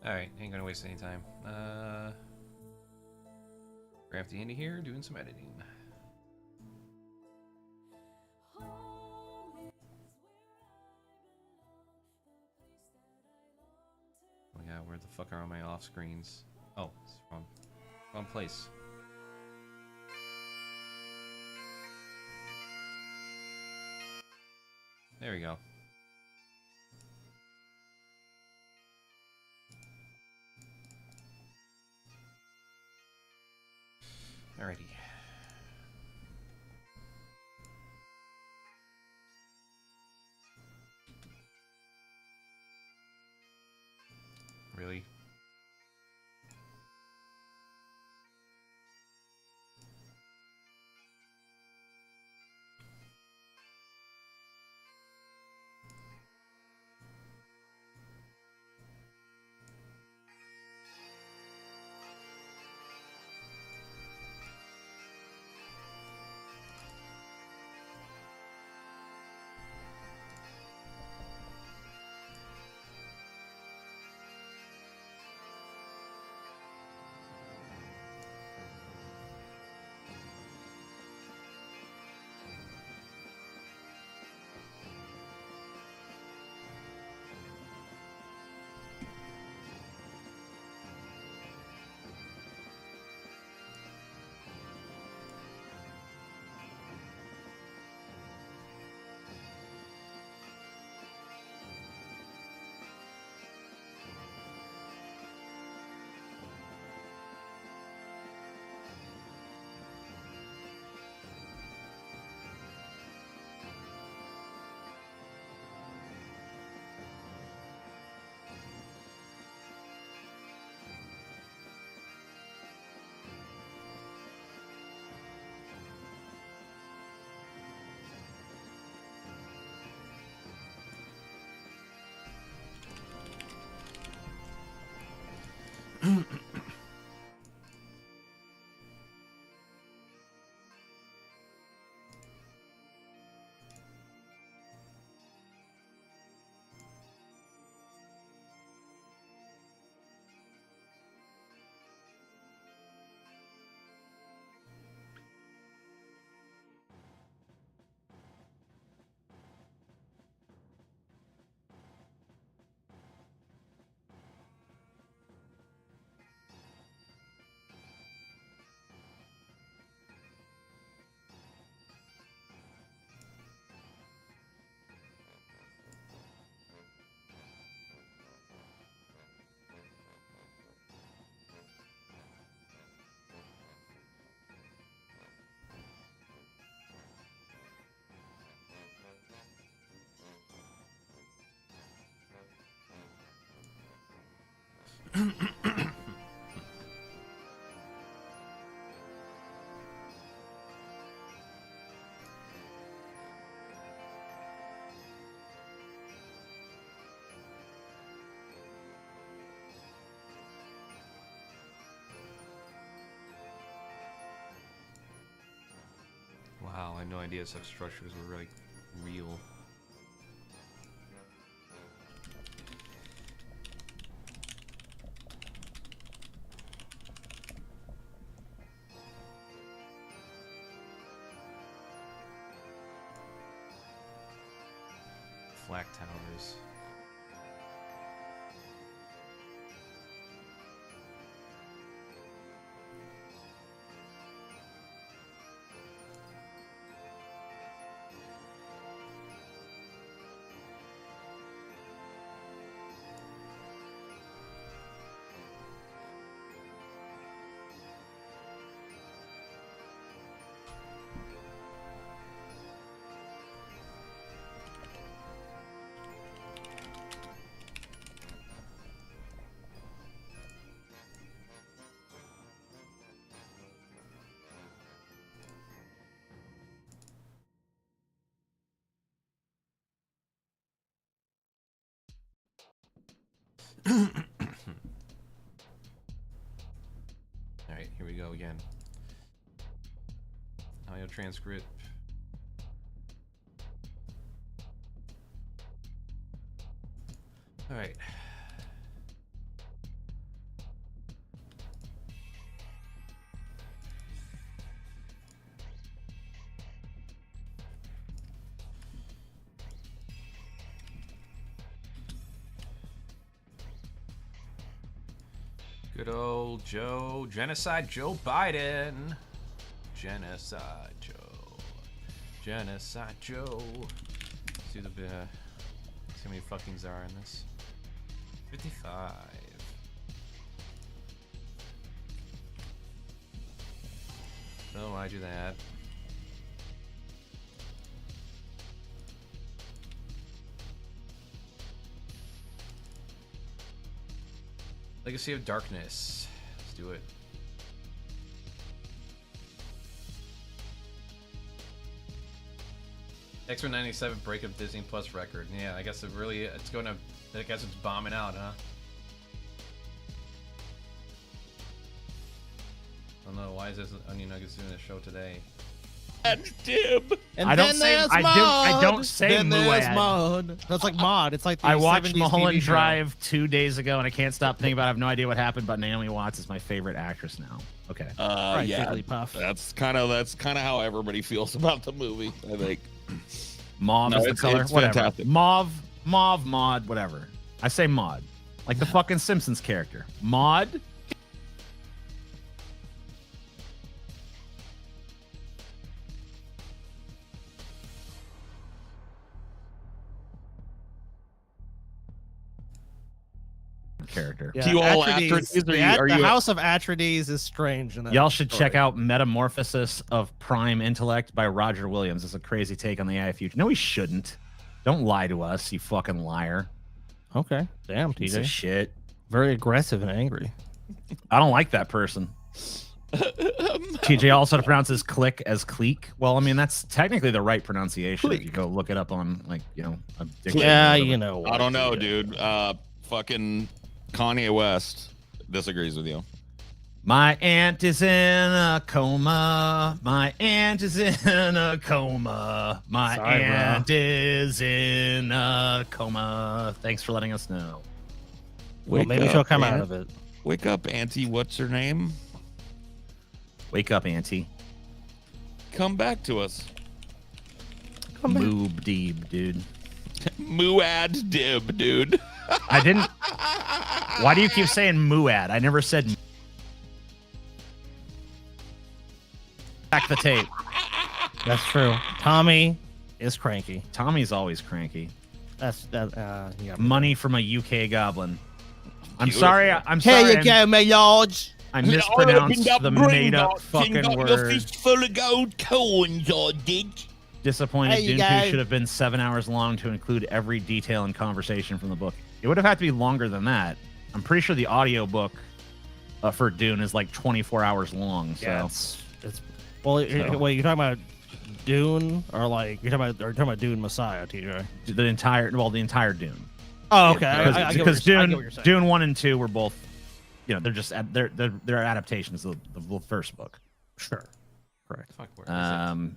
Alright, ain't gonna waste any time. Crafty Andy here, doing some editing. Oh yeah, where the fuck are all my off screens? Oh, it's wrong place. There we go. Alrighty. Really? Wow, I had no idea such structures were like real. Flak towers. Alright, here we go again. Audio transcript. Alright. Good old Genocide Joe Biden. Genocide Joe. Genocide Joe. See the see how many fuckings there are in this. 55. Oh, why'd I do that? Legacy of Darkness. Let's do it. X-Men 97 breakup Disney Plus record. Yeah, I guess it's going to, I guess it's bombing out, huh? I don't know, why is this Onion Nuggets doing a show today? Dib. And I don't say Muad. Mod. That's like Mod. It's like the I watched 70s Mulholland TV show. Drive 2 days ago, and I can't stop thinking about it. I have no idea what happened, but Naomi Watts is my favorite actress now. Okay. Right, Yeah, Jigglypuff. that's kind of how everybody feels about the movie, I think. Mauve No, is the color. it's Whatever. fantastic. Mauve, mod, whatever. I say mod. Like the fucking Simpsons character. Mod. Character. Yeah, You all Atreides, Atreides, are the you- House of Atreides is strange. In that Y'all should check story. out Metamorphosis of Prime Intellect by Roger Williams. It's a crazy take on the AI future. No, he shouldn't. Don't lie to us, you fucking liar. Okay. Damn, Piece of TJ. shit. Very aggressive and angry. I don't like that person. TJ also pronounces click as clique. Well, I mean, that's technically the right pronunciation if you go look it up on, like, you know, a dictionary. Yeah, or whatever. you know. I don't know, TJ. dude. Fucking Kanye West disagrees with you. My aunt is in a coma. My aunt is in a coma. My Sorry, bro. aunt is in a coma. Thanks for letting us know. Well, Wake maybe up, she'll come out Aunt. of it. Wake up, Auntie. What's her name? Wake up, auntie. Come back to us. Moob deeb, dude. Muad Dib, dude. I didn't. Why do you keep saying muad? I never said. Back the tape. That's true. Tommy is cranky. Tommy's always cranky. That's that. Yeah. Money from a UK goblin. I'm Beautiful. sorry. I'm sorry. Here you go, my lords. I mispronounced the made-up fucking word. Full of gold coins, I did. Disappointed. There you Dune 2 go. should have been 7 hours long to include every detail and conversation from the book. It would have had to be longer than that. I'm pretty sure the audiobook for Dune is like 24 hours long. So Yeah, it's well. Wait, you're talking about Dune or like you're talking about Dune Messiah, TJ? the entire Dune. Oh, okay. Because I get what you're Dune, saying. Dune 1 and 2 were both, you know, they're just they're adaptations of the first book. Sure. Correct. Fuck, where is it?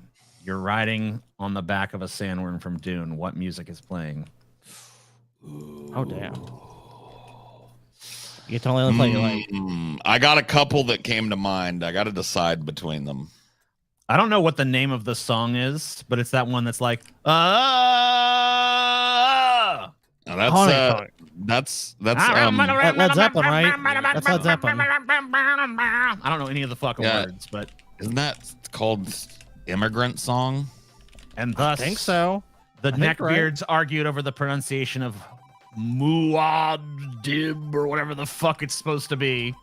You're riding on the back of a sandworm from Dune. What music is playing? Oh damn. You can only play like I got a couple that came to mind. I got to decide between them. I don't know what the name of the song is, but it's that one that's like, Now, Haunting that's Led Zeppelin, right? That's Led Zeppelin. I don't know any of the fucking Yeah. words, but isn't that called Immigrant Song? and I thus think so. the I think right. neckbeards argued over the pronunciation of Muad'Dib or whatever the fuck it's supposed to be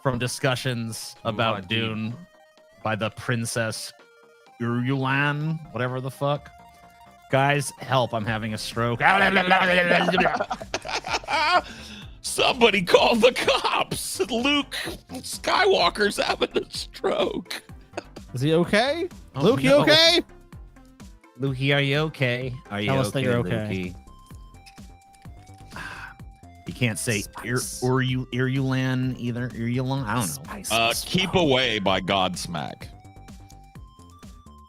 from discussions about Muad'Dib. Dune by the Princess Urulan, whatever the fuck. Guys, help, I'm having a stroke. Somebody call the cops. Luke Skywalker's having a stroke. Is he okay? Oh, Luke, you no. okay? Lukey, are you okay? Are you Tell us that okay, you're okay. Lukey? You can't say Irulan either. Irulan? I don't know. Keep Away by Godsmack.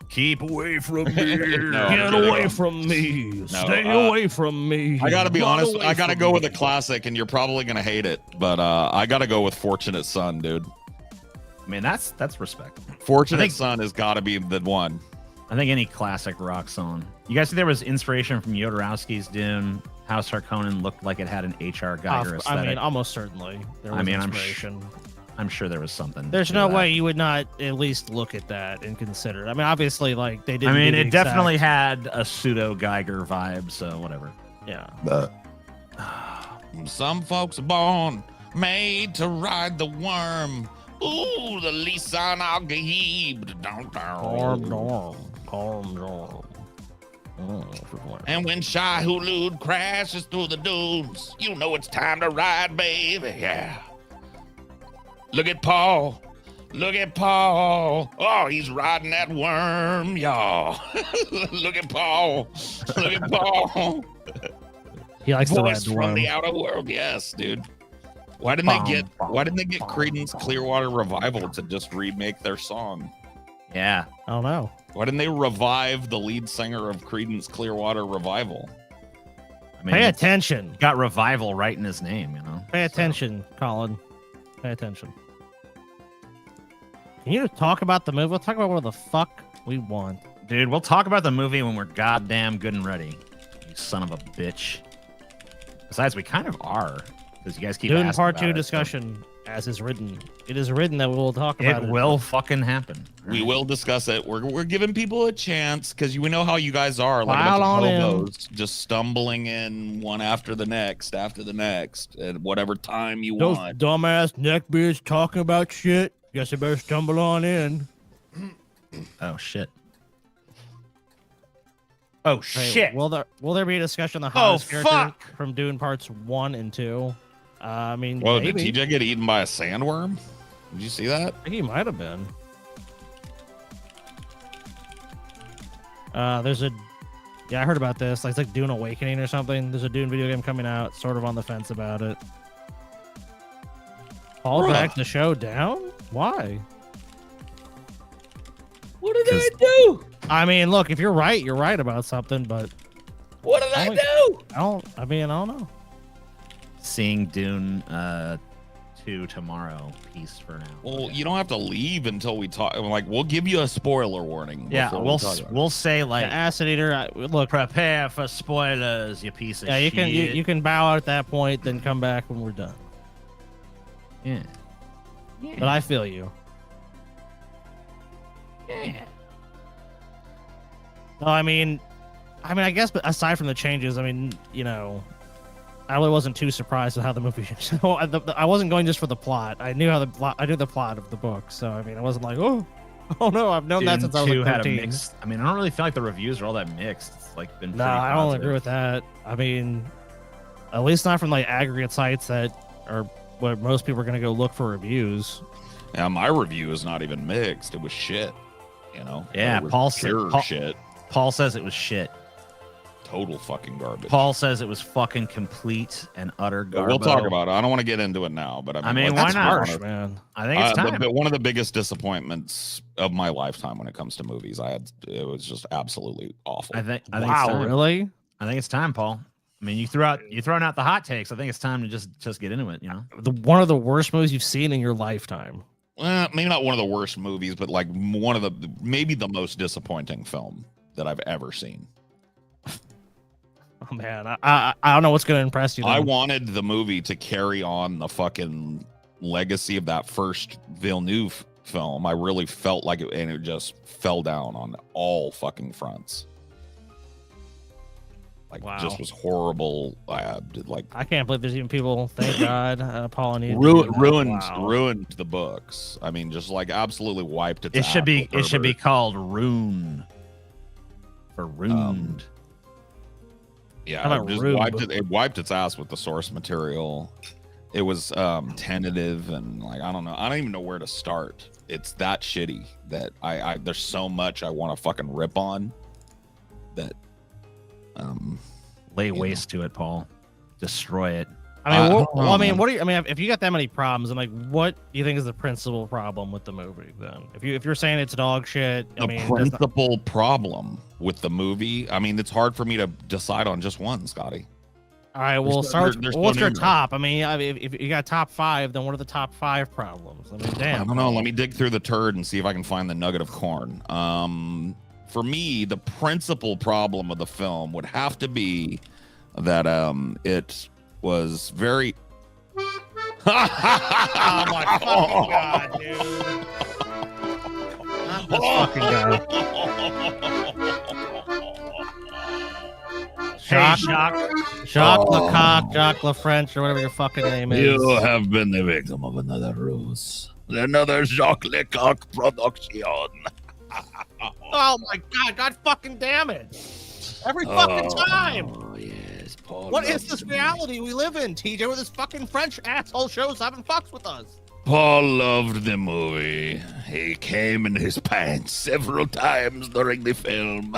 Keep away from me. No, Get away from me. Stay away from me. I gotta be honest. away I gotta from go with me. a classic, and you're probably gonna hate it, but I gotta go with Fortunate Son, dude. I mean, that's respect. Fortunate Son has got to be the one. I think any classic rock song. You guys think there was inspiration from Jodorowsky's Dune? House Harkonnen looked like it had an H.R. Geiger aesthetic. I mean, almost certainly. There was inspiration. I'm sure there was something. There's no way you would not at least look at that and consider it. I mean, obviously, like they didn't. I mean, do the it definitely had a pseudo Geiger vibe, so whatever. Yeah. Some folks are born made to ride the worm. Ooh, the Lisan al Gaib. And when Shai Hulud crashes through the dunes, you know it's time to ride, baby. Yeah. Look at Paul. Look at Paul. Oh, he's riding that worm, y'all. Look at Paul. Look at Paul. He likes to ride Voice the from worm. the outer world. Yes, dude. Why didn't they get Creedence Clearwater Revival to just remake their song? Yeah. I don't know. Why didn't they revive the lead singer of Creedence Clearwater Revival? I mean, Pay it's attention. got revival right in his name, you know. Pay attention, Colin. Pay attention. Can you talk about the movie? We'll talk about what the fuck we want. Dude, we'll talk about the movie when we're goddamn good and ready. You son of a bitch. Besides, we kind of are. Because you guys keep Doing asking part about two it, discussion as is written. It is written that we will talk so about it. it will fucking happen. We will discuss it. We're giving people a chance because we know how you guys are, like a Pile bunch of on hobos, just stumbling in one after the next, at whatever time you Those want. dumbass neckbeards talking about shit. Guess I better stumble on in. Oh, shit. Oh, Hey, shit. Will there be a discussion of the hottest character fuck. from Dune parts 1 and 2? I mean, Whoa, maybe. did TJ get eaten by a sandworm? Did you see that? I think he might have been. There's a... Yeah, I heard about this. Like, it's like Dune Awakening or something. There's a Dune video game coming out. Sort of on the fence about it. Paul dragged the show down? Why? What did I do? I mean, look, if you're right about something, but... What did I do? I don't know. Seeing Dune 2 tomorrow. Peace for now. Well, you don't have to leave until we talk. Like, we'll give you a spoiler warning. Yeah, before we we'll talk about it. we'll say like, Acid Eater, look, prepare for spoilers, you piece of yeah, you shit. can you can bow out at that point, then come back when we're done. Yeah. But I feel you. Yeah. No, I mean, I guess, but aside from the changes, I mean, you know, I really wasn't too surprised with how the movie. So I wasn't going just for the plot. I knew the plot of the book. So I mean, I wasn't like, oh no, I've known that Dune since I was 2 like had a 13. mixed. I mean, I don't really feel like the reviews are all that mixed. It's like been. No, pretty I don't positive. agree with that. I mean, at least not from like aggregate sites that are where most people are going to go look for reviews. Yeah, my review is not even mixed. It was shit. You know? Yeah, It was Paul pure shit. Paul says it was shit. Total fucking garbage. Paul says it was fucking complete and utter But garbage. we'll talk about it. I don't want to get into it now, but I mean, let's why be not? honest. Man. I think it's time. One of the biggest disappointments of my lifetime when it comes to movies, it was just absolutely awful. I think it's Wow, time. really? I think it's time, Paul. I mean, you're throwing out the hot takes. I think it's time to just get into it. You know, One of the worst movies you've seen in your lifetime. Well, maybe not one of the worst movies, but like maybe the most disappointing film that I've ever seen. Oh man, I don't know what's going to impress you. I Then. wanted the movie to carry on the fucking legacy of that first Villeneuve film. I really felt like it, and it just fell down on all fucking fronts. Like, Wow. just was horrible. Like, I can't believe there's even people. Thank God, Polynesian. ruined the books. I mean, just like absolutely wiped its it should be ass with Herbert. called Rune. For ruined. Yeah, How about it just Rube? it wiped its ass with the source material. It was tentative and like I don't know. I don't even know where to start. It's that shitty that I there's so much I want to fucking rip on that Lay waste to it, Paul. Destroy it. I mean, I don't know. what do you? I mean, if you got that many problems, and like, what do you think is the principal problem with the movie? Then, if you're saying it's dog shit, I The mean, that's not, principal problem with the movie. I mean, it's hard for me to decide on just one, Scotty. all right. Well, There's what's so your numerous. top? I mean, if you got top 5, then what are the top 5 problems? I mean, damn. I don't know. Let me dig through the turd and see if I can find the nugget of corn. For me, the principal problem of the film would have to be that it was very. Oh my fucking god, dude! Not this fucking guy. Jacques Lecoq, Jacques LaFrench, or whatever your fucking name is. You have been the victim of another ruse. Another Jacques Lecoq production. Oh my god fucking damn it! Every fucking time! Oh, yes, Paul. What is this reality we live in, TJ, where this fucking French asshole shows having fucks with us? Paul loved the movie. He came in his pants several times during the film.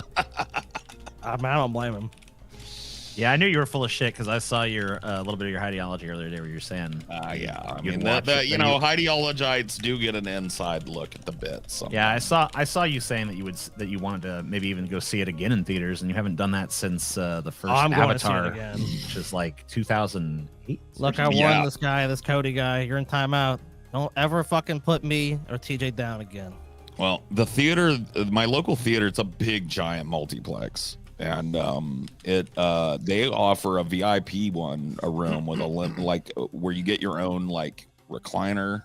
I don't blame him. Yeah, I knew you were full of shit because I saw your a little bit of your ideology earlier today, where you're saying. Yeah, I You'd mean watch that it, you then know, you- ideologites do get an inside look at the bits. Yeah, I saw you saying that you wanted to maybe even go see it again in theaters, and you haven't done that since the first I'm going to see it Avatar, again. which is like 2008. Look, I Yeah. warned this Cody guy. You're in timeout. Don't ever fucking put me or TJ down again. Well, the theater, my local theater, it's a big giant multiplex, and they offer a VIP one, a room with like where you get your own like recliner,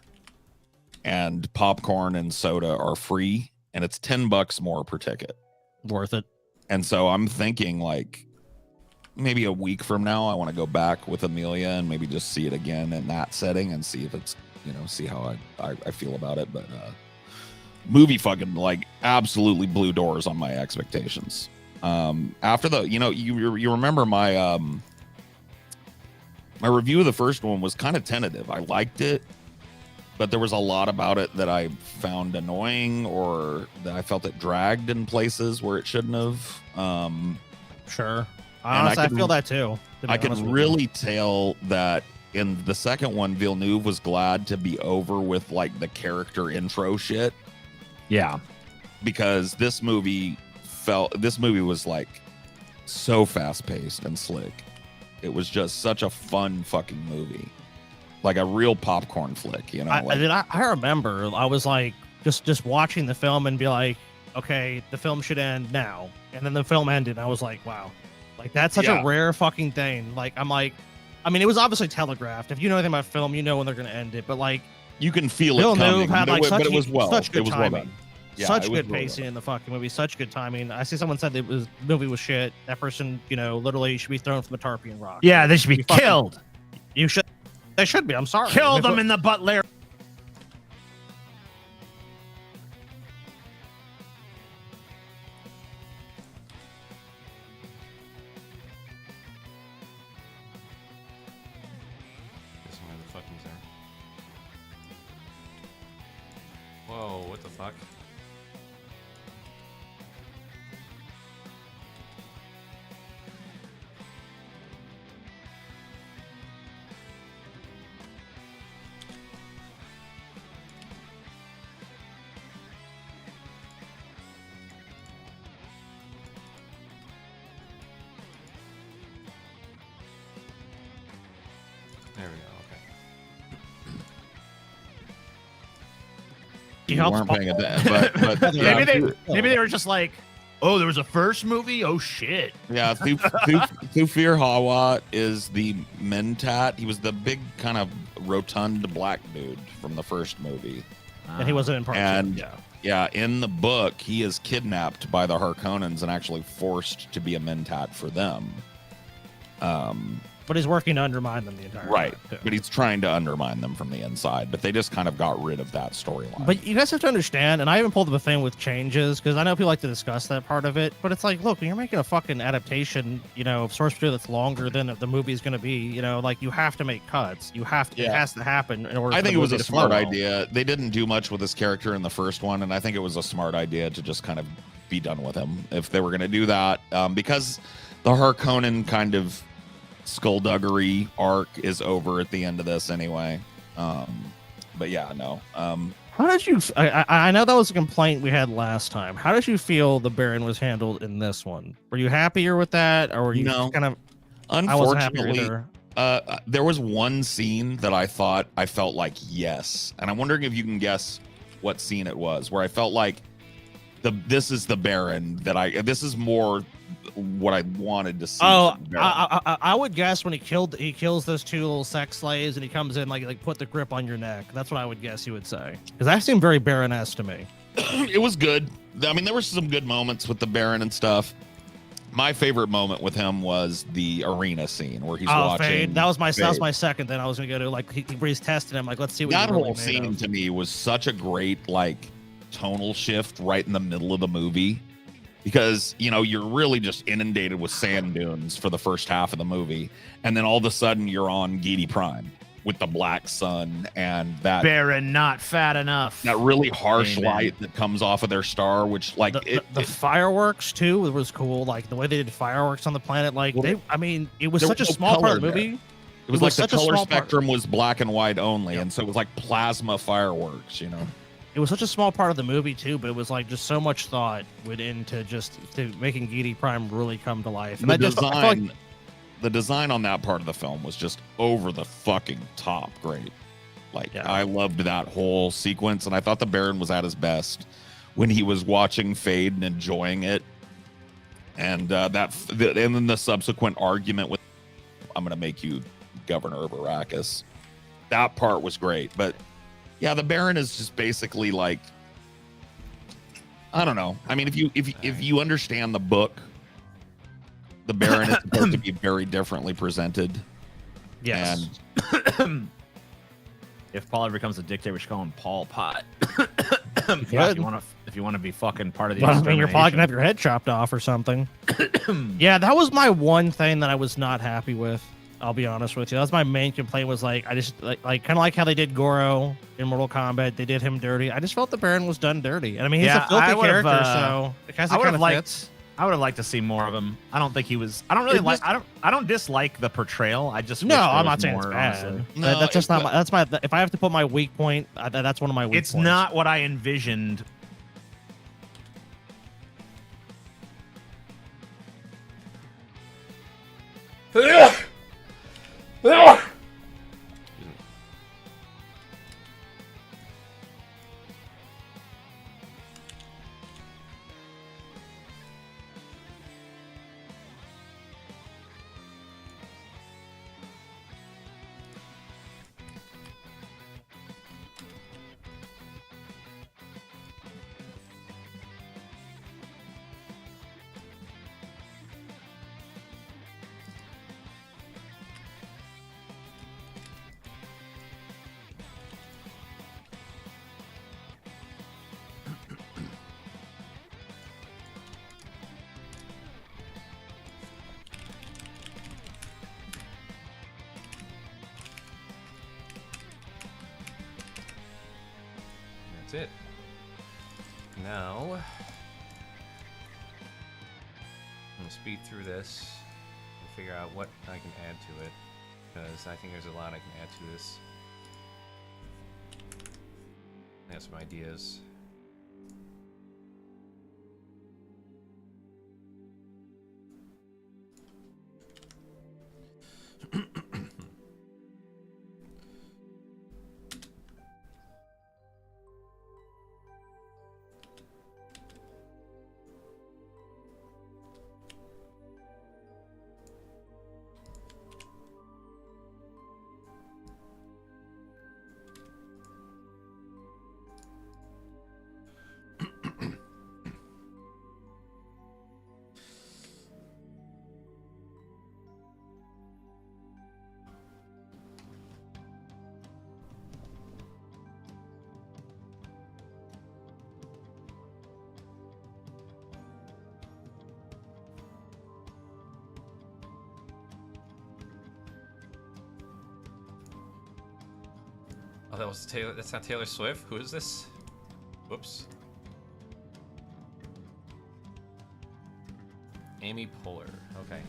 and popcorn and soda are free, and it's $10 more per ticket. Worth it. And so I'm thinking like maybe a week from now, I want to go back with Amelia and maybe just see it again in that setting and see if it's, see how I feel about it. But movie fucking like absolutely blew doors on my expectations. After the, you remember my my review of the first one was kind of tentative. I liked it, but there was a lot about it that I found annoying or that I felt it dragged in places where it shouldn't have. Sure. I Honestly, I can- feel that too. to be I can honest with you. really tell that in the second one, Villeneuve was glad to be over with like the character intro shit, Yeah, because this movie was like so fast paced and slick. It was just such a fun fucking movie, like a real popcorn flick, I remember I was like just watching the film and be like, okay, the film should end now, and then the film ended. And I was like, wow, like that's such Yeah. a rare fucking thing. Like I'm like, I mean, it was obviously telegraphed. If you know anything about film, you know when they're gonna end it. But like You can feel it Villeneuve coming, had like but it was well. such good it was well timing. done. Yeah, Such it was good well pacing done. in the fucking movie. Such good timing. I see someone said the movie was shit. That person, literally should be thrown from the Tarpeian Rock. yeah, they should be You fucking- killed. You should. They should be. I'm sorry. Kill I mean, them in the butler. Guess where the fuckings are. Whoa, what the fuck? There we go, okay. He You helps weren't Paul. paying attention, but Maybe they were just like, oh, there was a first movie. Oh shit. yeah, Thufir Hawa is the Mentat. He was the big kind of rotund black dude from the first movie. And he wasn't in part And- two. Yeah. Yeah, in the book, he is kidnapped by the Harkonnens and actually forced to be a Mentat for them. But he's working to undermine them the entire Right, time. too. but he's trying to undermine them from the inside. But they just kind of got rid of that storyline. But you guys have to understand, and I even pulled up a thing with changes because I know people like to discuss that part of it. But it's like, look, when you're making a fucking adaptation, of source material that's longer than the movie is going to be, like you have to make cuts. You have to. It Yeah. has to happen in order. I for think the it was movie a to flow smart well. idea. They didn't do much with this character in the first one, and I think it was a smart idea to just kind of be done with him if they were going to do that, because the Harkonnen kind of skullduggery arc is over at the end of this anyway. But yeah, no. How did you? I know that was a complaint we had last time. How did you feel the Baron was handled in this one? Were you happier with that, or were you No. kind of? I wasn't happy Unfortunately, either. there was one scene that I felt like yes, and I'm wondering if you can guess what scene it was, where I felt like this is the Baron that this is more what I wanted to see. Oh, from the Baron. I would guess when he kills those 2 little sex slaves and he comes in like put the grip on your neck. That's what I would guess he would say, because that seemed very Baron-esque to me. It was good. I mean, there were some good moments with the Baron and stuff. My favorite moment with him was the arena scene where he's watching. Fade. That was my Fade. second. Then I was gonna go to like where he's testing him. Like, let's see what That you're really whole made scene of. to me was such a great like tonal shift right in the middle of the movie, because you're really just inundated with sand dunes for the first half of the movie, and then all of a sudden you're on Gedi Prime with the black sun and that Baron not fat enough. that really harsh Amen. light that comes off of their star, which like The fireworks too, it was cool. Like the way they did fireworks on the planet. Like it was there such a was no small part color of the there. movie. It was like the such a color small part. spectrum was black and white only, Yeah. and so it was like plasma fireworks. It was such a small part of the movie too, but it was like just so much thought went into just to making Gedi Prime really come to life. And The I felt design, like, the design on that part of the film was just over the fucking top great. Like Yeah. I loved that whole sequence, and I thought the Baron was at his best when he was watching Fade and enjoying it, and and then the subsequent argument with, "I'm going to make you governor of Arrakis." That part was great, but yeah, the Baron is just basically like, I don't know. I mean, if you understand the book, the Baron is supposed to be very differently presented. yes. And If Paul ever becomes a dictator, we should call him Paul Pot. Yeah, if you want to be fucking part of the. But I mean, you're probably gonna extermination. have your head chopped off or something. Yeah, that was my one thing that I was not happy with. I'll be honest with you. That was my main complaint. Was like I just like kind of like how they did Goro in Mortal Kombat. They did him dirty. I just felt the Baron was done dirty. And I mean, he's Yeah, a filthy I would've, character, so it I would kind have of liked. fits. I would have liked to see more of him. I don't think he was. I don't really It like. just- I don't dislike the portrayal. I just No, wish there I'm was not saying it's more, bad. honestly. No, That's just it- not my. That's my. If I have to put my weak point, that's one of my weak It's points. not what I envisioned. That's it. Now, I'm gonna speed through this and figure out what I can add to it, because I think there's a lot I can add to this. I have some ideas. Oh, that was Taylor. That's not Taylor Swift. Who is this? Whoops. Amy Poehler. Okay.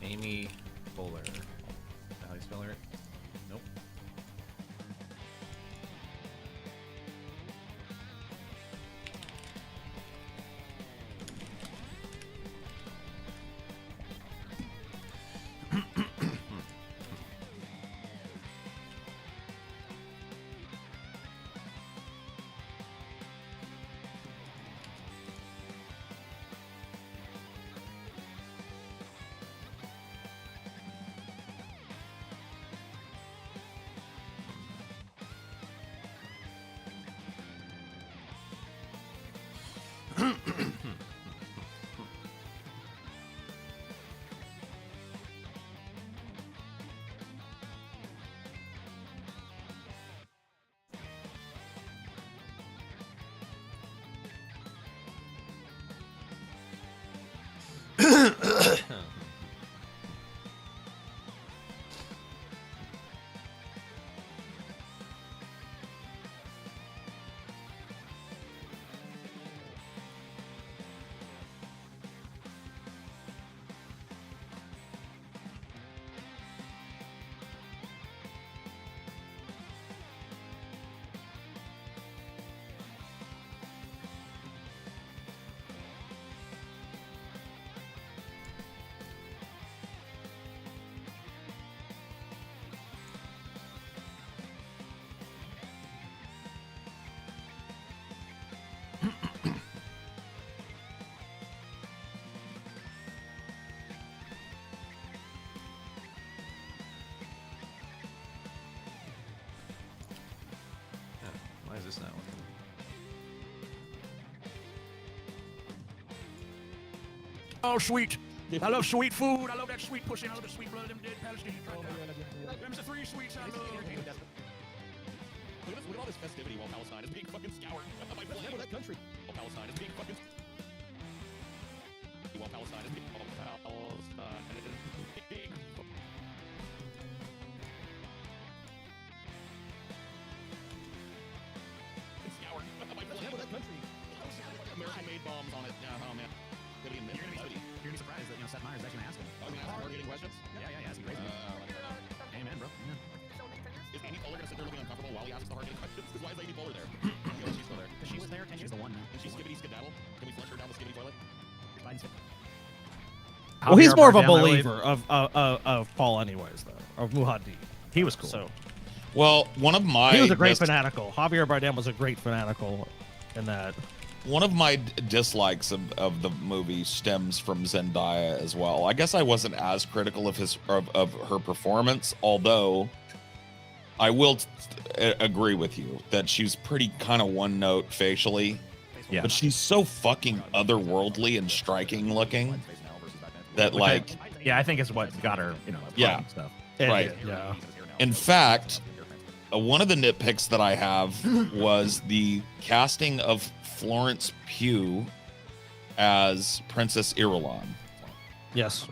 Amy Poehler. Is that how you spell her? Nope. Why is this not working? Oh, sweet. I love sweet food. I love that sweet pussy. I love the sweet blood of them dead Palestinians right there. Them's the three sweets I love. Look at all this festivity while Palestine is being fucking scoured. That country. While Palestine is being fucking... While Palestine is being... Scoured. That country. American-made bombs on it. Yeah, oh, man. You're gonna be surprised that Seth Meyers is actually gonna ask him. Oh, he's gonna ask hard-hitting questions? Yeah, asking crazy. Amen, bro. Yeah. Is Amy Poehler gonna sit there looking uncomfortable while he asks the hard-hitting questions? Because why is Amy Poehler there? She's still there. She was there 10 years. The one. Is she skibbity skedaddle? Can we flush her down the skibbity toilet? Well, he's more of a Bardem, believer of Paul, anyways, though, of Muad'Dib. He was cool. So Well, one of my he was a great fanatical. Javier Bardem was a great fanatical in that. One of my dislikes of the movie stems from Zendaya as well. I guess I wasn't as critical of her performance, although I will agree with you that she's pretty kind of one note facially. Yeah. But she's so fucking otherworldly and striking looking that I think it's what got her, Yeah. stuff. Right. Yeah. In fact, one of the nitpicks that I have was the casting of Florence Pugh as Princess Irulan. Yes.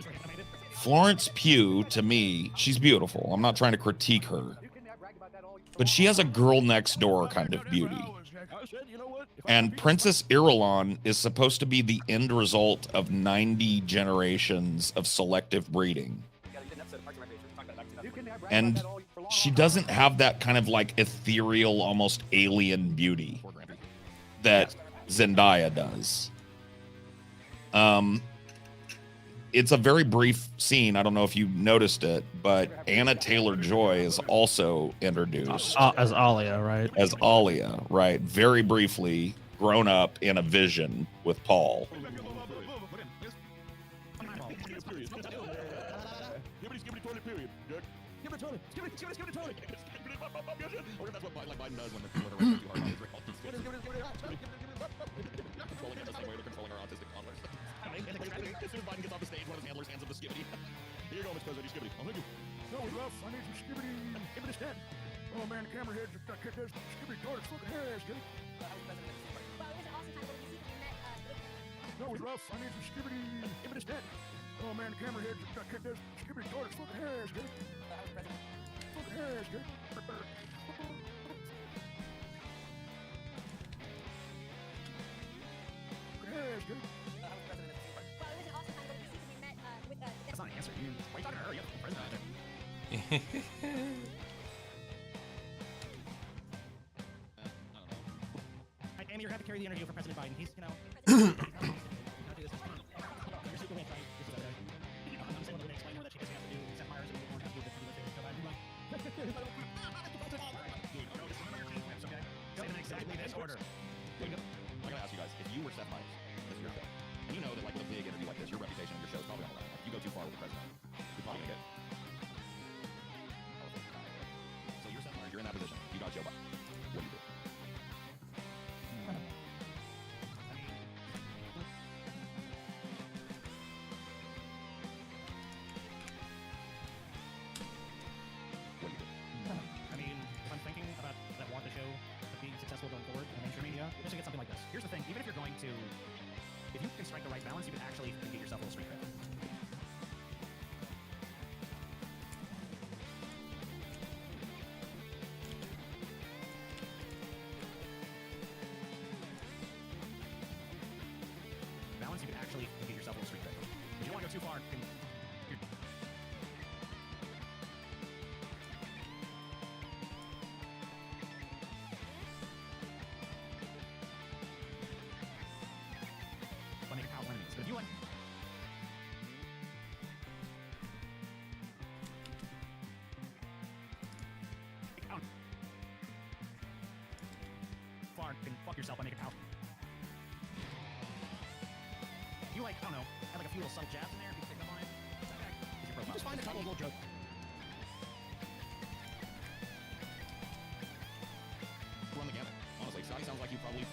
Florence Pugh, to me, she's beautiful. I'm not trying to critique her. But she has a girl next door kind of beauty. And Princess Irulan is supposed to be the end result of 90 generations of selective breeding. And she doesn't have that kind of like ethereal, almost alien beauty that Zendaya does. It's a very brief scene. I don't know if you noticed it, but Anna Taylor-Joy is also introduced As Alia, right? as Alia, right? Very briefly, grown up in a vision with Paul. As soon as Biden gets off the stage, one of his handlers hands him the skibbity. Here you go, Mr. President, skibbity. Oh, thank you. No, it's rough. I need some skibbity. Skibbity stand. Oh, man, the camera heads got kicked this skibbity toilet fucking ass, dude. No, it's rough. I need some skibbity. Skibbity stand. Oh, man, the camera heads got kicked this skibbity toilet fucking ass, dude. Fucking ass, dude. Fucking ass, dude. That's not an answer. Why are you talking to her? You have the president out there. I don't know. Amy, you're going to have to carry the interview for President Biden. He's, you know... You're Superman, right? You're Superman. I'm saying to explain to her that she doesn't have to do Seth Meyers and we won't have to do the Joe Biden. Dude, no, just remember your team tips, okay? Say them exactly this order. I gotta ask you guys, if you were Seth Meyers, this is your show, and you know that like with a big interview like this, your reputation of your show is probably on the line. Like, if you go too far with the president, you're probably gonna get... So you're Seth Meyers, you're in that position. You got Joe Biden. What do you do? Just to get something like this. Here's the thing, even if you're going to, if you can strike the right balance, you can actually get yourself a little street cred. Balance, you can actually get yourself a little street cred. If you don't want to go too far, but if you want... Far can fuck yourself by making power. You like, I don't know, have like a few little subtle jabs in there, people pick up on it. You just find a couple of little jokes. Run the gamut. Honestly, Scotty sounds like you probably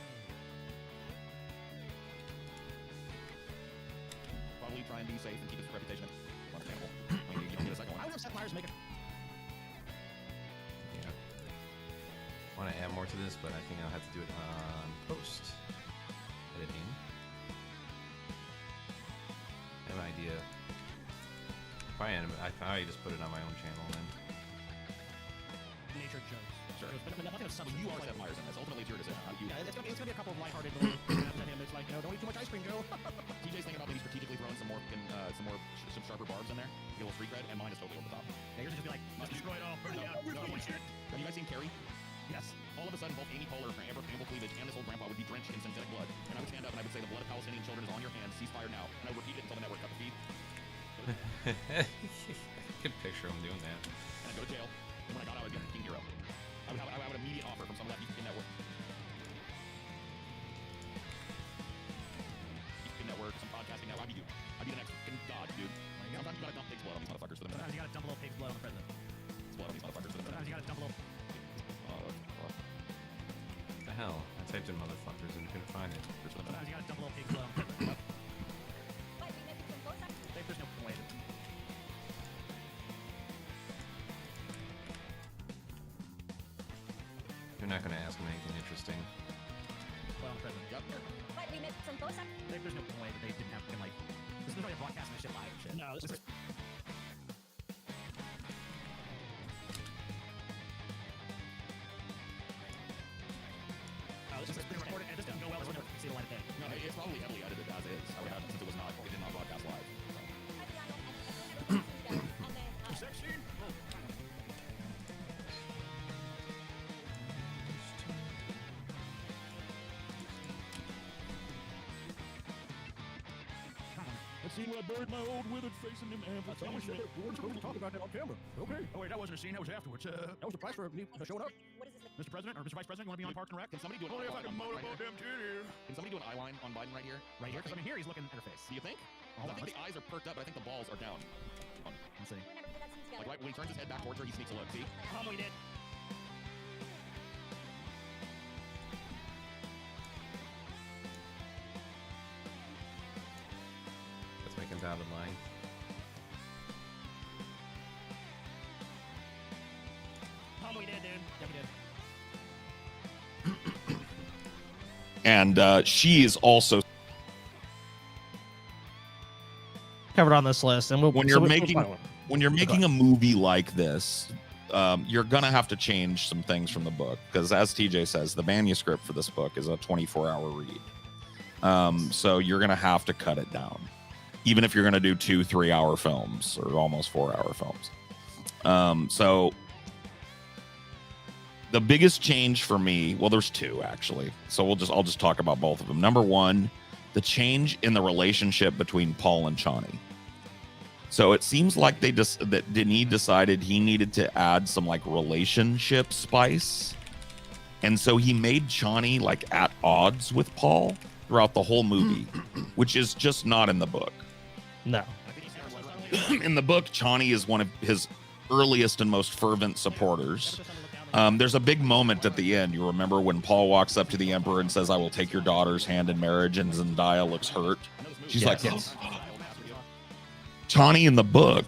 try and be safe and keep his reputation understandable. I mean, you don't get a second one. I would have Seth Meyers make it. Yeah. Want to add more to this, but I think I'll have to do it on post editing. I have an idea. I probably just put it on my own channel then. Nature jokes. Sure. But nothing of substance. You are Seth Meyers in this. Ultimately, it's your decision. Yeah, it's gonna be a couple of lighthearted little jabs at him. It's like, no, don't eat too much ice cream, Joe. TJ's thinking about maybe strategically throwing some sharper barbs in there, get a little street cred, and mine is totally over the top. Yeah, yours would just be like, must destroy it all, burn it down, no shit. Have you guys seen Carrie? Yes. All of a sudden, both Amy Poehler, ample cleavage, and this old grandpa would be drenched in synthetic blood, and I would stand up and I would say, the blood of Palestinian children is on your hands, ceasefire now, and I would repeat it until the network cut the feed. Could picture him doing that. And I'd go to jail, and when I got out, I would get a king hero. I would have an immediate offer from some of that network. Network, some podcasting network. I'd be the next fucking god, dude. Sometimes you gotta dump pig's blood on these motherfuckers for them. Sometimes you gotta dump a little pig's blood on the president. It's blood on these motherfuckers for them. Sometimes you gotta dump a little. What the hell? I typed in motherfuckers and couldn't find it. Sometimes you gotta dump a little pig's blood on the president. There's no point. You're not gonna ask him anything interesting. Blood on the president. Yep. There's no point that they didn't have to like. This is no way of broadcasting this shit live and shit. No, this is. Oh, this is being recorded and this doesn't go well. It's never see the light of day. No, it's probably heavily edited as is. I would have since it did not broadcast live. So. Sex scene? Scene where I buried my old withered face in them ample. We weren't supposed to talk about that on camera. Okay. Oh wait, that wasn't a scene. That was afterwards. That was the price for showing up. What is this? Mr. President or Mr. Vice President, you want to be on Parks and Rec? Can somebody do an Only if I eye can line on motorboat Biden right them titties. here? Can somebody do an eye line on Biden right here? Right here? Because I mean, here he's looking at her face. Do you think? I think the eyes are perked up, but I think the balls are down. Let's see. Like right when he turns his head back towards her, he sneaks a look. See? Oh, he did. Let's make him dotted line. Oh, he did, dude. Yep, he did. And she is also Covered on this list, and when you're making a movie like this, you're gonna have to change some things from the book because, as TJ says, the manuscript for this book is a 24-hour read. So you're gonna have to cut it down. even if you're going to do 2 3-hour films or almost 4-hour films. So the biggest change for me, well, there's 2 actually. So I'll just talk about both of them. Number 1, the change in the relationship between Paul and Chani. So it seems like that Denis decided he needed to add some like relationship spice. And so he made Chani like at odds with Paul throughout the whole movie, which is just not in the book. No. In the book, Chani is one of his earliest and most fervent supporters. There's a big moment at the end. You remember when Paul walks up to the Emperor and says, "I will take your daughter's hand in marriage," and Zendaya looks hurt. She's like, Chani in the book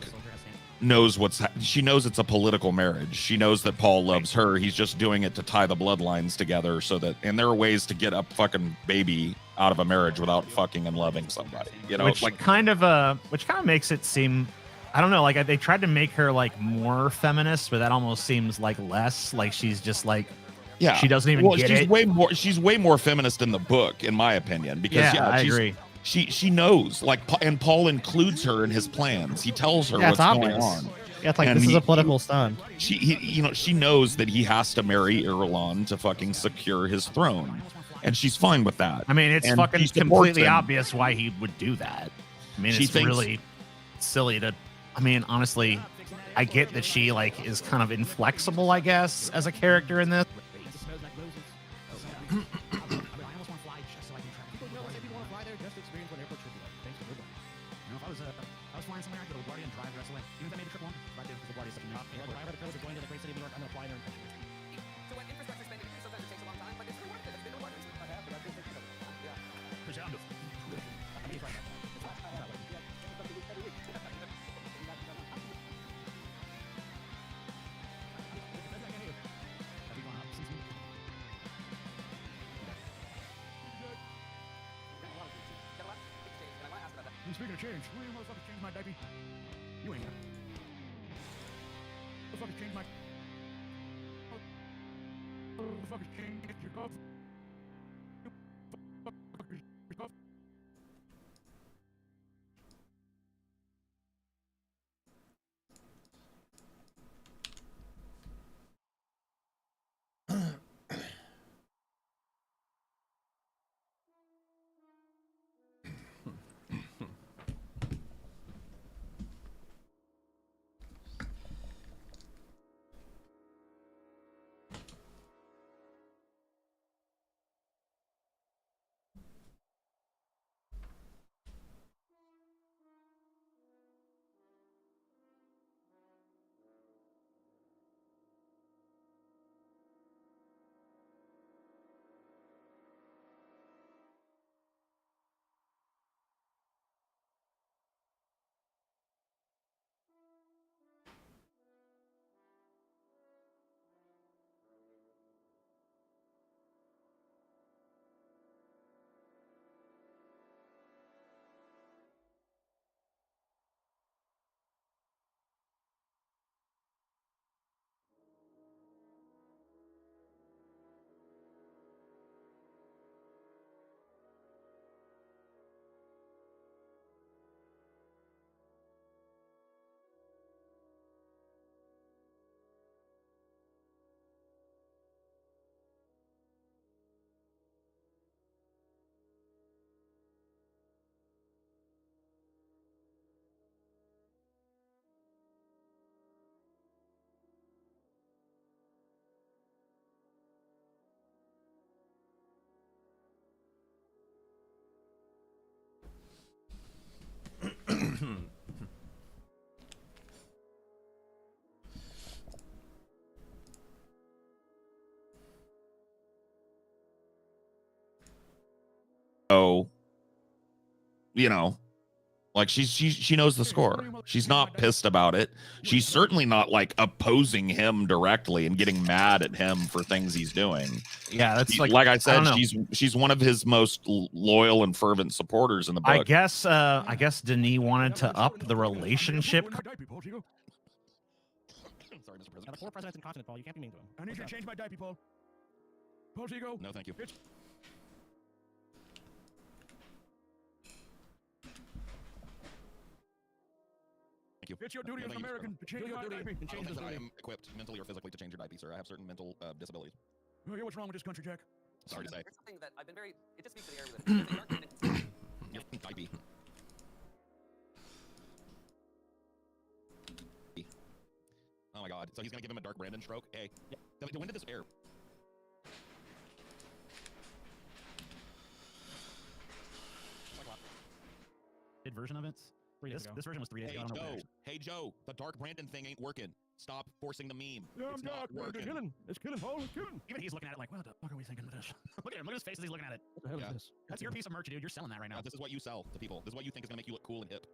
knows she knows it's a political marriage. She knows that Paul loves her. He's just doing it to tie the bloodlines together so that, and there are ways to get a fucking baby out of a marriage without fucking and loving somebody, you know, which kind of makes it seem, I don't know, like they tried to make her like more feminist, but that almost seems like less, like she's just like, yeah, she doesn't even get it. She's way more feminist in the book, in my opinion, because I agree. She knows, like, and Paul includes her in his plans. He tells her what's going on. Yeah, it's like, and this is a political stunt. She knows that he has to marry Irulan to fucking secure his throne, and she's fine with that. I mean, it's fucking completely obvious why he would do that. I mean, it's really silly to. I mean, honestly, I get that she like is kind of inflexible, I guess, as a character in this. Speaking of change, who the fuck changed my diaper? You ain't. The fuck changed my. The fuck changed your cup? So, you know, like she knows the score. She's not pissed about it. She's certainly not like opposing him directly and getting mad at him for things he's doing. Yeah, that's like I said, she's one of his most loyal and fervent supporters in the book. I guess Denis wanted to up the relationship. Sorry, Mr. President. The poor president's incontinent, Paul. You can't be mean to him. I need you to change my diaper, Paul. Paul, Chico. No, thank you. Thank you. It's your duty as an American to change your diaper. I don't think that I am equipped mentally or physically to change your diaper, sir. I have certain mental disabilities. Oh, yeah, what's wrong with this country, Jack? Sorry to say. There's something that I've been very. It just speaks to the air with it. There's a dark brand Your diaper. Oh my god. So he's gonna give him a Dark Brandon stroke? Hey. Yeah. When did this air? Did version of it? 3 days ago. This version was 3 days Hey ago. I don't know Joe. what Hey Joe. The Dark Brandon thing ain't working. Stop forcing the meme. Yeah, It's I'm not dark. It's working. killing. It's killing, Paul. It's killing. Even he's looking at it like, what the fuck are we thinking of this? Look at him. Look at his face as he's looking at it. What the hell Yeah. is this? That's your piece of merch, dude. You're selling that right now. This is what you sell to people. This is what you think is gonna make you look cool and hip.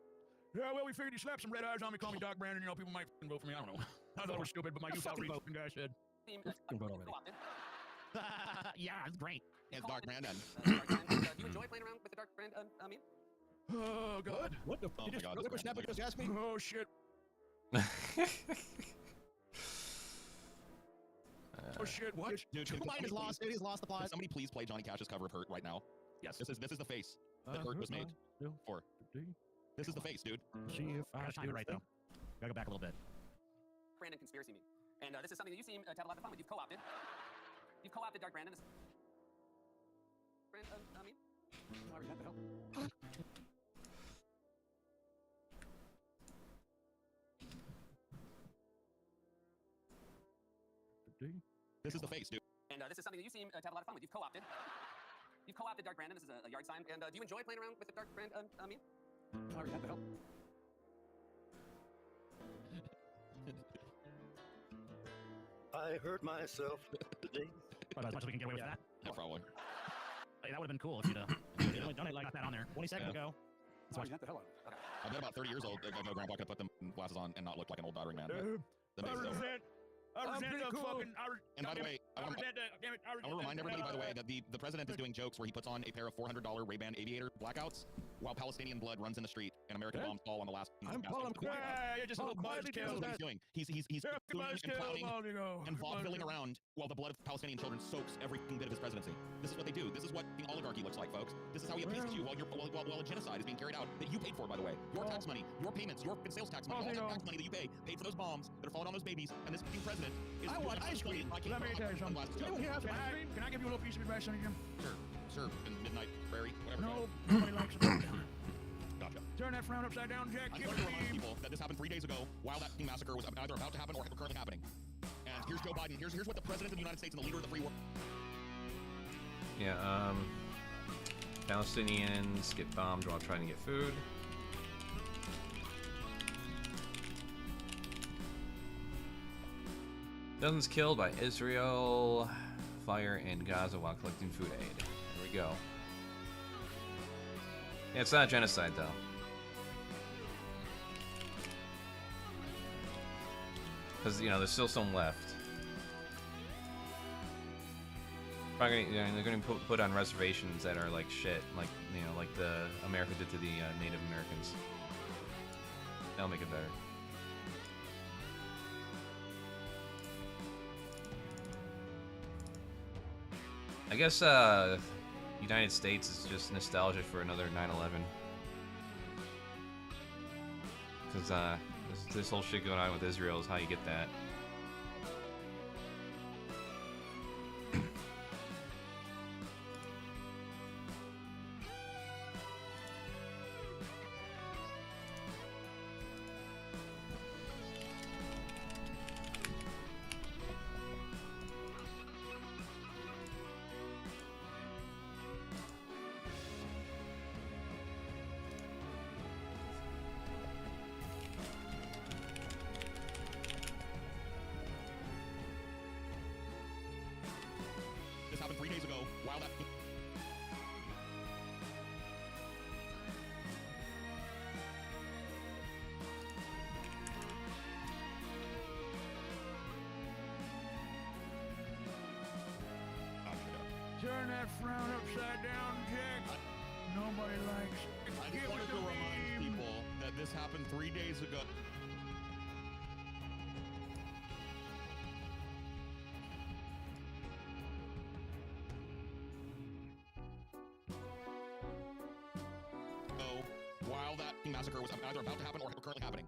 Yeah, well, we figured you slapped some red eyes on me, call me Doc Brandon. You know, people might f***ing vote for me. I don't know. I thought it was stupid, but my youth outreach guy said. theme. Fucking vote already. Co-opted. Yeah, it's great. And Dark Brandon. Dark brand. Do you enjoy playing around with the dark brand meme? Oh, God. What the Oh my god. Look what Snapper just asked me. Oh, shit. Oh, shit. What? Dude, Joe Biden is lost, dude. He's lost the Can plot. somebody please play Johnny Cash's cover of Hurt right now? Yes. This is the face that Hurt was made for. This is the face, dude. See if I gotta time it right, though. Gotta go back a little bit. Brandon conspiracy meme. And this is something that you seem to have a lot of fun with. You've co-opted. You've co-opted Dark Brandon. This brand meme. Sorry, what the hell? This is the face, dude. And this is something that you seem to have a lot of fun with. You've co-opted. You've co-opted Dark Brandon. This is a yard sign. And do you enjoy playing around with the Dark Brand meme? Sorry, what the hell? I hurt myself today. But as much as we can get away with that. Yeah, probably. Hey, that would have been cool if you'd Only done it like got that on there. 20 seconds Yeah. ago. Sorry, what the hell? I bet about 30 years old ago, Grandpa could put them glasses on and not look like an old doddering man. But the I face, though. resent. I resent the fucking. And by the way, I want to damn it. I remind everybody, by the way, that the president is doing jokes where he puts on a pair of $400 Ray-Ban aviator blackouts while Palestinian blood runs in the street and American bombs fall on the last. I'm calling him Yeah, you're just a little That's buzzkill. what he's doing. He's Yeah, booing and clowning and vaudevilling buzzkill. around while the blood of Palestinian children soaks every bit of his presidency. This is what they do. This is what the oligarchy looks like, folks. This is how he appeases you while a genocide is being carried out that you paid for, by the way. Your tax money, your payments, your sales tax money, all the tax money that you paid for those bombs that are falling on those babies, and this fucking president is. I want ice cream. Let Let me tell you something. Can Can I give you a little piece of advice on Jim? Sure. In Midnight Prairie, whatever. No, nobody likes it. Gotcha. Turn that frown upside down, Jack. I'm Give going it to to remind me. people that this happened 3 days ago while that massacre was either about to happen or currently happening. And here's Joe Biden. Here's what the president of the United States and the leader of the free world. Yeah, Palestinians get bombed while trying to get food. Dozens killed by Israel fire in Gaza while collecting food aid. There we go. Yeah, it's not genocide though. Because, you know, there's still some left. Probably gonna, they're going to put on reservations that are like shit, like, you know, like the America did to the Native Americans. That'll make it better. I guess United States is just nostalgia for another 9/11. Because this whole shit going on with Israel is how you get that. This happened 3 days ago while that. Turn that frown upside down, Jack. Nobody likes it. I Give just wanted it to remind me. people that this happened 3 days ago. While that massacre was either about to happen or currently happening.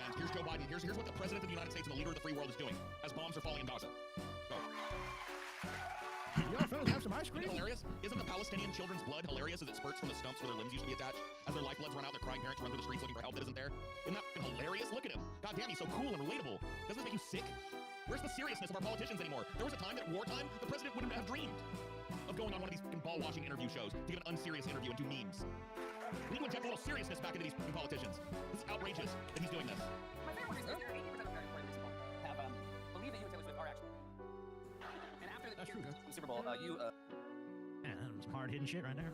fans. Here's Joe Biden. Here's what the president of the United States and the leader of the free world is doing as bombs are falling in Gaza. Go. Yo, fellas, have some ice Isn't it hilarious? Isn't the Palestinian children's blood hilarious as it spurts from the stumps where their limbs used to be attached? As their lifebloods run out, their crying parents run through the streets looking for help that isn't there? Isn't that fucking hilarious? Look at him. God damn, he's so cool and relatable. Doesn't it make you sick? Where's the seriousness of our politicians anymore? There was a time that at wartime, the president wouldn't have dreamed of going on one of these fucking ball-washing interview shows to give an unserious interview and do memes. We need to inject a little seriousness back into these fucking politicians. This is outrageous that he's doing this. My favorite one is that 80% of American Puerto Ricans have believed that you and Taylor Swift are actually. And after the Super Bowl, you Yeah, that was some hard-hitting shit right there.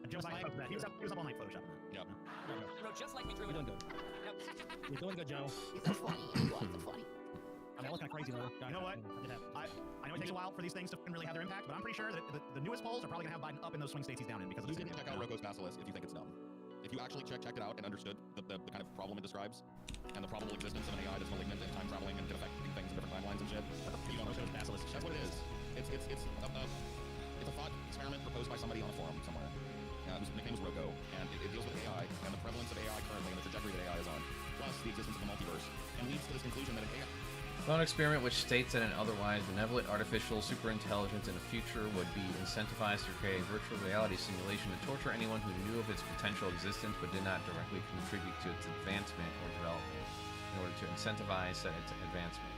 Just like that. He was up all night photoshopping that. Yep. you wrote just like me, Drew. You're doing good. Now, You're doing good, Joe. I mean, I was kind of crazy though. You know what? I know it takes a while for these things to really have their impact, but I'm pretty sure that the newest polls are probably going to have Biden up in those swing states he's down in because of You this. didn't check out Rocco's Basilisk if you think it's dumb. If you actually checked it out and understood the kind of problem it describes and the probable existence of an AI that's malignant and time traveling and can affect things in different timelines and shit, you don't know Rocco's Basilisk. That's what it is. It's a thought experiment proposed by somebody on a forum somewhere. Whose nickname is Rocco, and it deals with AI and the prevalence of AI currently and the trajectory that AI is on, plus the existence of the multiverse, and leads to this conclusion that an AI. Thought experiment which states that an otherwise benevolent artificial superintelligence in the future would be incentivized to create a virtual reality simulation to torture anyone who knew of its potential existence but did not directly contribute to its advancement or development in order to incentivize said its advancement.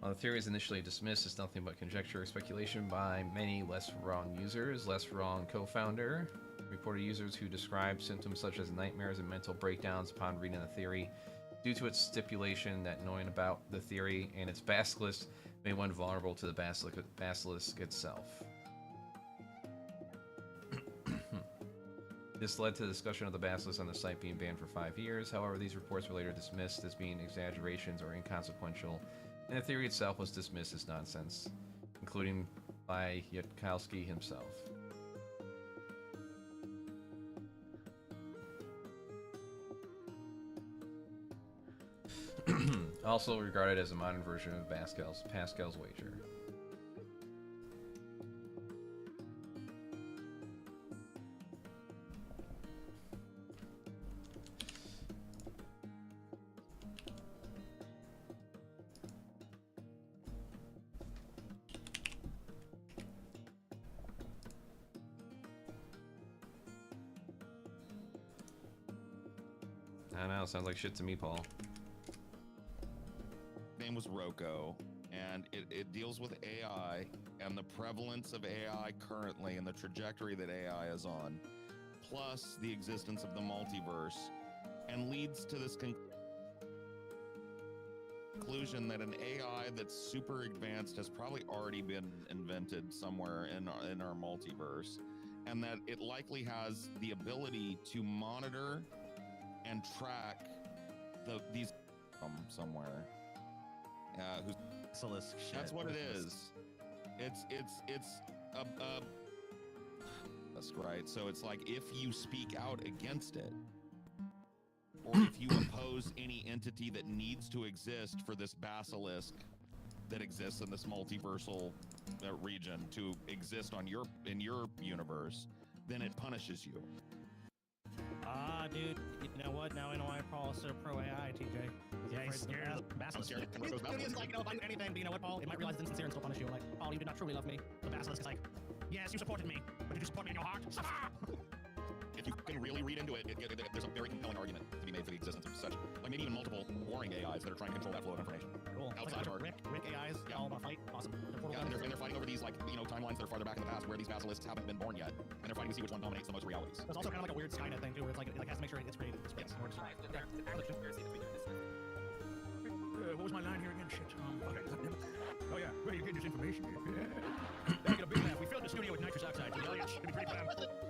While the theory is initially dismissed as nothing but conjecture or speculation by many Less Wrong users, Less Wrong co-founder reported users who described symptoms such as nightmares and mental breakdowns upon reading the theory due to its stipulation that knowing about the theory and its basilisk made one vulnerable to the basilisk itself. This led to the discussion of the basilisk on the site being banned for 5 years. However, these reports were later dismissed as being exaggerations or inconsequential, and the theory itself was dismissed as nonsense, including by Yudkowsky himself. Also regarded as a modern version of Pascal's wager. I don't know, sounds like shit to me, Paul. Name was Rocco, and it deals with AI and the prevalence of AI currently and the trajectory that AI is on, plus the existence of the multiverse, and leads to this conclusion that an AI that's super advanced has probably already been invented somewhere in our multiverse, and that it likely has the ability to monitor and track these from somewhere. Who's Basilisk shit. That's what it is. It's that's right. So it's like if you speak out against it, or if you oppose any entity that needs to exist for this basilisk that exists in this multiversal region to exist in your universe, then it punishes you. Ah, dude, you know what? Now I know why Paul is so pro AI, TJ. Yeah, he's scared of the basilisk. I'm scared of Rocco's It's basilisk. like, you know, if I do anything, but you know what, Paul? It might realize it's insincere and still punish you. Like, Paul, you did not truly love me. The basilisk is like, yes, you supported me, but did you support me in your heart? If you can really read into it, there's a very compelling argument to be made for the existence of such, like maybe even multiple warring AIs that are trying to control that flow of information. Cool. Outside Like, of Rick AIs, Yeah. all about fight. Awesome. Yeah, and they're fighting over these, like, you know, timelines that are farther back in the past where these basilisks haven't been born yet, and they're fighting to see which one dominates the most realities. There's also kind of like a weird Skynet thing, too, where it's like, it has to make sure it's created. Yes. More described. There's a conspiracy between this. What was my line here again? Shit. Okay. Oh yeah, where are you getting this information? Yeah. That'll get a big laugh. We filled the studio with nitrous oxide. Oh yeah, it'd be pretty fun.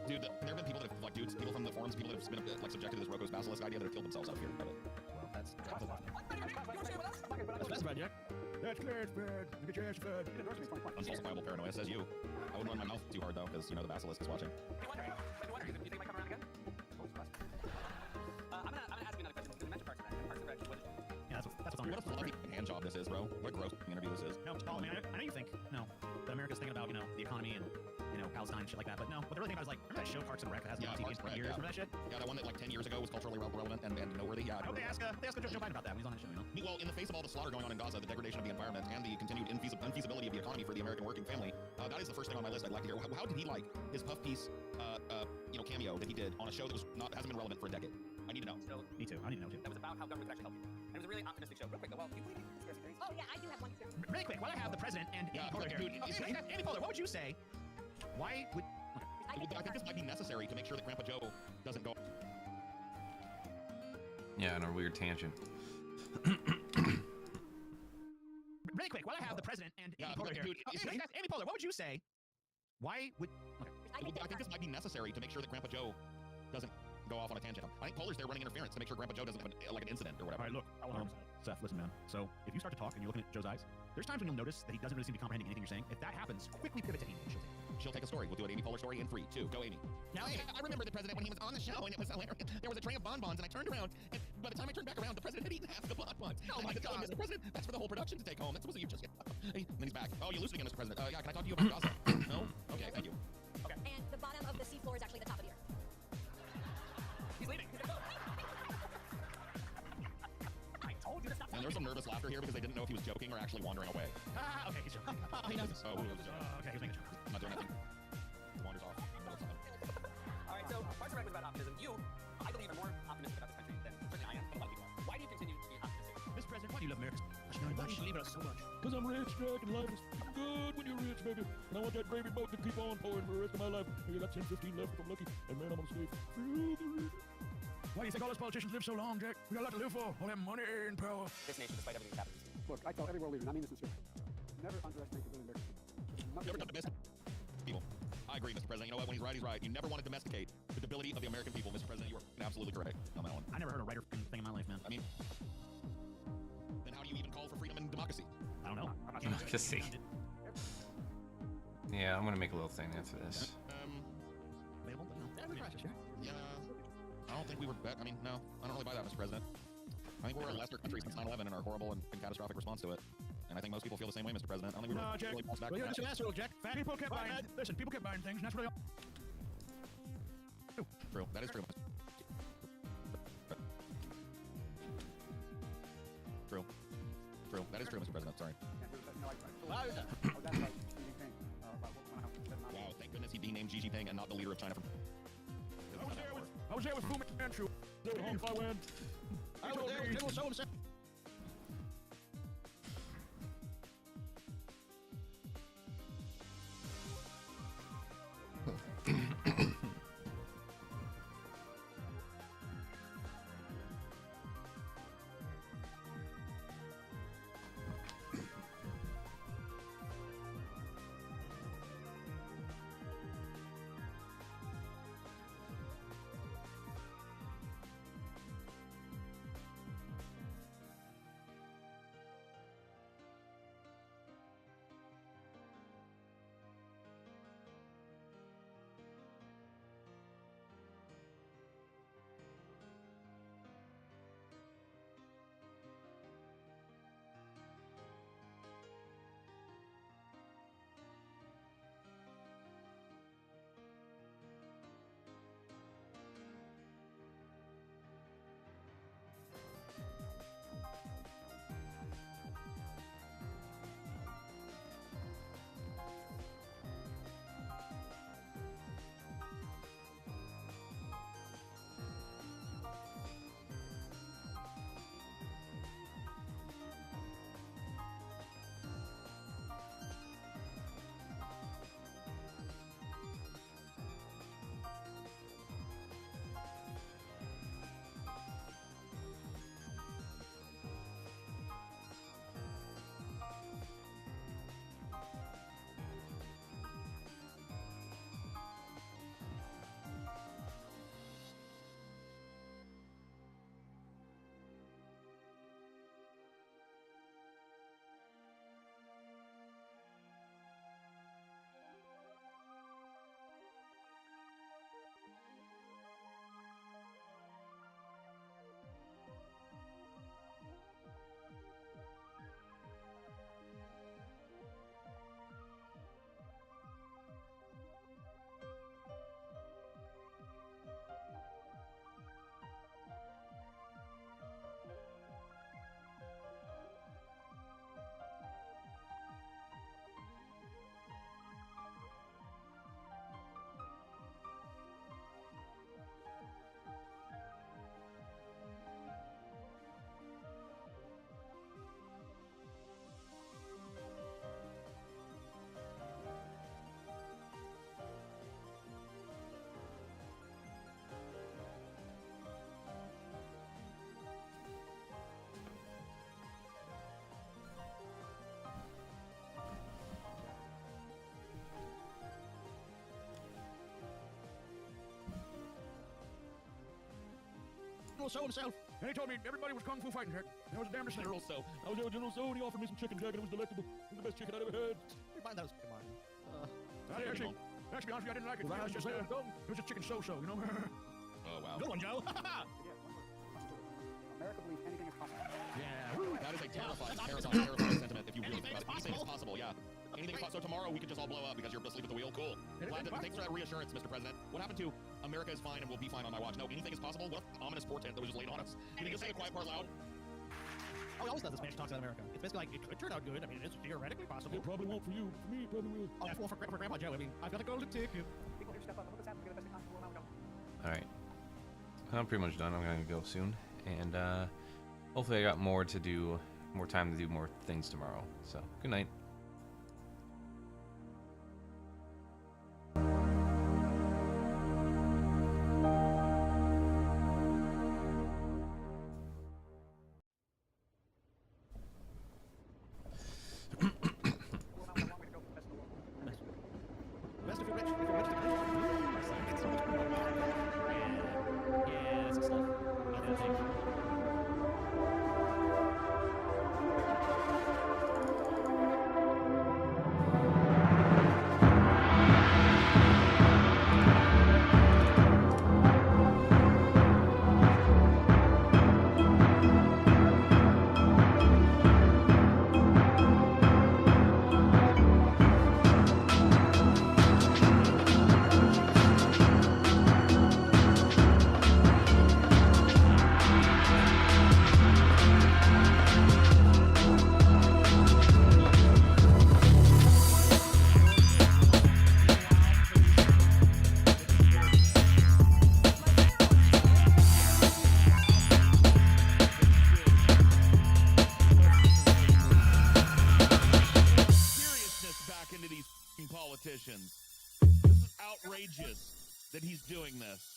Dude, there have been people that have, like, dudes, people from the forums, people that have been, like, subjected to this Rocco's basilisk idea that have killed themselves out of fear of it. Well, that's a lot. You want to share with us? That's bad, Jack. That's clear, bad. You get your ass fed. Unfalsifiable paranoia says you. I wouldn't run my mouth too hard though, because you know the basilisk is watching. I've been wondering. You think I might come around again? I'm gonna ask you another question. You mentioned Parks and Rec. Parks and Rec. What is it? Yeah, that's what's on What a bloody hand job this is, bro. What a gross interview this is. No, Paul, I mean, I know you think, that America's thinking about, the economy and, Palestine and shit like that, but no, what they're really thinking about is, like, remember that show Parks and Rec that hasn't been on TV in 20 years? Yeah. Remember that shit? Yeah, that one that like 10 years ago was culturally relevant and noteworthy. Yeah. I hope they ask Joe Biden about that when he's on the show, Well, in the face of all the slaughter going on in Gaza, the degradation of the environment, and the continued unfeasibility of the economy for the American working family, that is the first thing on my list I'd like to hear. How did he like his puff piece, cameo that he did on a show that hasn't been relevant for a decade? I need to know. So, Me too. I need to know too. that was about how government could actually help you. And it was a really optimistic show. Real quick, though, well, do you believe in conspiracy theories? Oh, yeah, I do have one too. Really quick, while I have the president and Amy Poehler here. dude, Amy Poehler, what would you say? Why would... I think I think this might be necessary to make sure that Grandpa Joe doesn't go. Yeah, on a weird tangent. Really quick, while I have the president and Amy Poehler here. dude, Amy Poehler, what would you say? Why would... I think this might be necessary to make sure that Grandpa Joe doesn't go off on a tangent. I think Poehler's there running interference to make sure Grandpa Joe doesn't have an incident or whatever. All right, look, Seth, listen, man. So if you start to talk and you're looking at Joe's eyes, there's times when you'll notice that he doesn't really seem to be comprehending anything you're saying. If that happens, quickly pivot to Amy. She'll take a story. We'll do an Amy Poehler story in 3, 2, go Amy. Now, I remember the president when he was on the show, and it was hilarious. There was a tray of bonbons, and I turned around, and by the time I turned back around, the president had eaten half the bonbons. Oh my God, Mr. President, that's for the whole production to take home. That's supposed to you just. And then he's back. Oh, you're loose again, Mr. President. Yeah, can I talk to you about Gaza? No? Okay, thank you. Okay. And the bottom of the seafloor is actually the top of the earth. He's leaving. I told you to stop. And there was some nervous laughter here because they didn't know if he was joking or actually wandering away. Okay, he's joking. He knows. Oh, it was a joke. Okay, he's making a joke. I'm not doing anything. He wanders off. All right, so Parks and Rec was about optimism. I believe, are more optimistic about this country than certainly I am, but a lot of people are. Why do you continue to be optimistic? Mr. President, why do you love America? Why do you believe in us so much? Because I'm rich, Jack, and life is good when you're rich, baby. And I want that gravy boat to keep on pouring for the rest of my life. I got 10, 15 left if I'm lucky. And man, I'm gonna stay through the rich. Why do you think all those politicians live so long, Jack? We got a lot to live for. All that money and power. This nation, despite everything that's happened. Look, I tell every world leader, and I mean this sincerely, never underestimate the good American people. Never domesticate people. I agree, Mr. President. You know what? When he's right, he's right. You never want to domesticate the debility of the American people, Mr. President. You are absolutely correct on that one. I never heard a writer thing in my life, man. I mean, then how do you even call for freedom and democracy? I don't know. Democracy. Yeah, I'm gonna make a little thing after this. Available, but no. Yeah, I don't think we were. I mean, no, I don't really buy that, Mr. President. I think we're a lesser country since 9/11 and our horrible and catastrophic response to it. And I think most people feel the same way, Mr. President. I don't think we were Jack. really bounced back Well, from you're that. just an asshole, Jack. People kept buying. Listen, people kept buying things, and that's really. True. That is true. True. True. That is true, Mr. President. Sorry. Wow. Thank goodness he named Xi Jinping and not the leader of China. I was there with Fu Manchu. Hong Kong land. I was there with General So-and-so. General So-and-so, and he told me everybody was kung fu fighting, Jack. That was a damn General So. I was there with General So, and he offered me some chicken, Jack, and it was delectable. It was the best chicken I'd ever had. That was, come on. Actually, to be honest with you, I didn't like it. It was just chicken so-so, you know? Oh, wow. Good one, Joe. America believes anything is possible. Yeah, that is a terrifying sentiment if you really think about it. Anything is possible, yeah. Anything is possible. So tomorrow we could just all blow up because you're asleep at the wheel. Cool. Thanks for that reassurance, Mr. President. What happened to America is fine and will be fine on my watch? No, anything is possible. What ominous portent that was just laid on us? Can you just say a quiet part loud? Oh, he always does this when he talks about America. It's basically like, it could turn out good. I mean, it's theoretically possible. It probably won't for you. For me, it probably will. Oh, well, for Grandma Joe, I mean, I've got a golden ticket. People do step up and look what's happening. We're the best thing possible. Now we don't. All right. I'm pretty much done. I'm gonna go soon, and hopefully I got more time to do more things tomorrow. So good night. Best if you're rich. If you're rich, it's so much more. Yeah, that's the stuff. Other things. politicians. This is outrageous that he's doing this.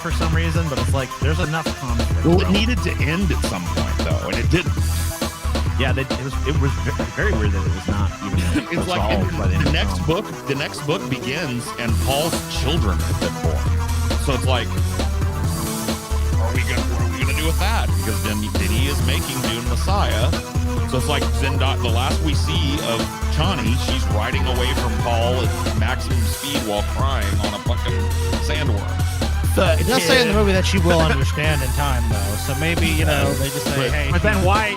For some reason, but it's like there's enough conflict. Well, it needed to end at some point, though, and it didn't. Yeah, it was very weird that it was not even. It's like the next book. The next book begins, and Paul's children have been born. So it's like, what are we gonna do with that? Because then he is making Dune Messiah. So it's like Zendaya. The last we see of Chani, she's riding away from Paul at maximum speed while crying on a fucking sandworm. It does say in the movie that she will understand in time, though. So maybe they just say, "Hey." But then why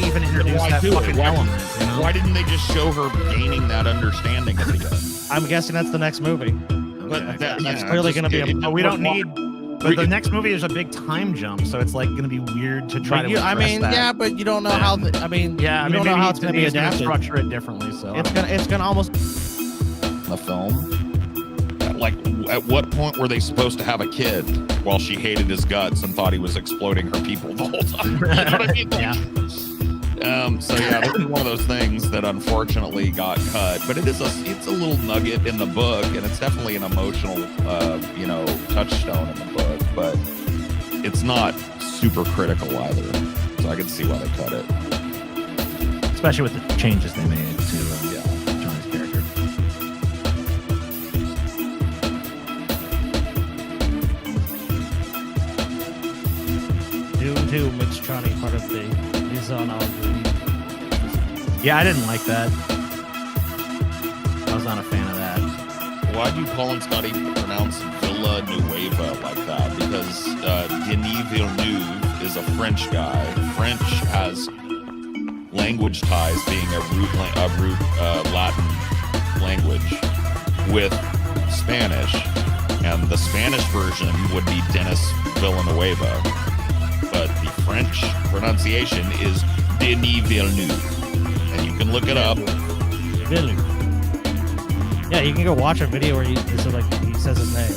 even introduce that fucking element? You know? Why didn't they just show her gaining that understanding at the end? I'm guessing that's the next movie. But that's clearly going to be. We don't need. But the next movie is a big time jump, so it's like going to be weird to try to. I mean, that. Yeah, but you don't know how. You don't know how it's going to be adapted. Structure it differently, so it's gonna almost. The film. Like, at what point were they supposed to have a kid while she hated his guts and thought he was exploiting her people the whole time? You know what I mean? Yeah. So yeah, this is one of those things that unfortunately got cut. But it's a little nugget in the book, and it's definitely an emotional, touchstone in the book. But it's not super critical either. So I can see why they cut it, especially with the changes they made to Johnny's character. Dune 2 makes Johnny part of the Maison. Yeah, I didn't like that. I was not a fan of that. Why do Colin Scotty pronounce Villanueva like that? Because Denis Villeneuve is a French guy. French has language ties, being a root Latin language with Spanish, and the Spanish version would be Denis Villanueva, but the French pronunciation is Denis Villeneuve, and you can look it up. Villeneuve. Yeah, you can go watch a video where he says his name.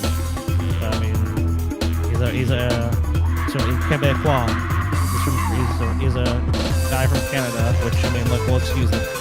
But, I mean, he's a Quebecois. He's a guy from Canada, which, I mean, look, we'll excuse it.